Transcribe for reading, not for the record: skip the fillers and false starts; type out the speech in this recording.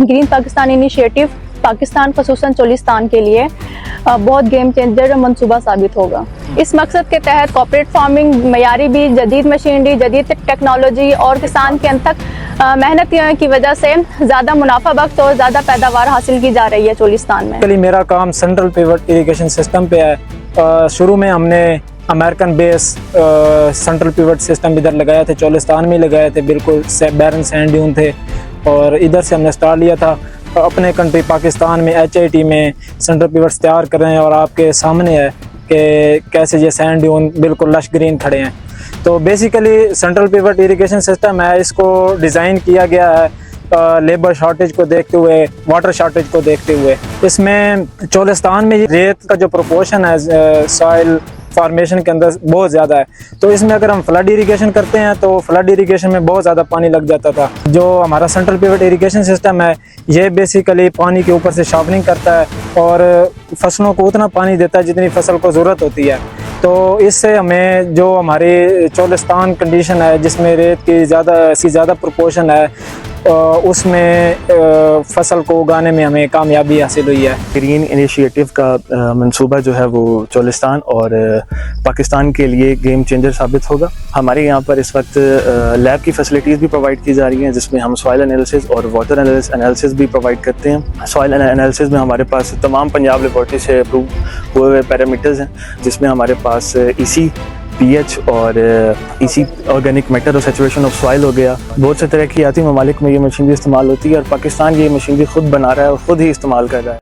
Green Pakistan initiative Pakistan खसूसन Cholistan के लिए बहुत गेम चेंजर मंसूबा साबित होगा। इस मकसद के तहत कॉर्पोरेट फार्मिंग, मयारी बीज, जदीद मशीनरी, जदीद टेक्नोलॉजी और किसान के अंत तक मेहनत की वजह से ज़्यादा मुनाफा बख्श और ज़्यादा पैदावार हासिल की जा रही है चोलिस्तान में। मेरा काम सेंट्रल पिवट इरिगेशन सिस्टम पे है। शुरू में हमने American base central pivot system इधर लगाया थे, चोलिस्तान में लगाए थे, बिल्कुल बैरन सैंड ड्यून थे, और इधर से हमने स्टार्ट लिया था। अपने कंट्री पाकिस्तान में HIT में सेंट्रल पिवट्स तैयार कर रहे हैं और आपके सामने है कि कैसे ये सैंड ड्यून बिल्कुल लश ग्रीन खड़े हैं। तो basically central pivot irrigation system है, इसको डिज़ाइन किया गया है लेबर शॉर्टेज को देखते हुए, वाटर शॉर्टेज को देखते हुए। इसमें चोलिस्तान में रेत का जो प्रोपोर्शन है सॉइल फॉर्मेशन के अंदर बहुत ज़्यादा है, तो इसमें अगर हम फ्लड इरिगेशन करते हैं तो फ्लड इरिगेशन में बहुत ज़्यादा पानी लग जाता था। जो हमारा सेंट्रल पिवट इरिगेशन सिस्टम है ये बेसिकली पानी के ऊपर से शार्पनिंग करता है और फसलों को उतना पानी देता है जितनी फसल को ज़रूरत होती है। तो इससे हमें जो हमारी चोलिस्तान कंडीशन है जिसमें रेत की ज़्यादा प्रोपोर्शन है, उसमें फसल को उगाने में हमें कामयाबी हासिल हुई है। ग्रीन इनिशिएटिव का मंसूबा जो है वो चोलिस्तान और पाकिस्तान के लिए गेम चेंजर साबित होगा। हमारे यहाँ पर इस वक्त लैब की फैसिलिटीज़ भी प्रोवाइड की जा रही हैं, जिसमें हम सॉइल एनालिसिस और वाटर एनालिसिस भी प्रोवाइड करते हैं। सॉइल एनालिसिस में हमारे पास तमाम पंजाब लेबॉर्ट्री से अप्रूव हुए हुए पैरामीटर्स हैं, जिसमें हमारे पास EC, pH और EC ऑर्गेनिक मैटर और सैचुरेशन ऑफ सॉइल हो गया। बहुत से तरह की आती ममालिक में ये मशीनरी इस्तेमाल होती है और पाकिस्तान ये मशीनरी खुद बना रहा है और ख़ुद ही इस्तेमाल कर रहा है।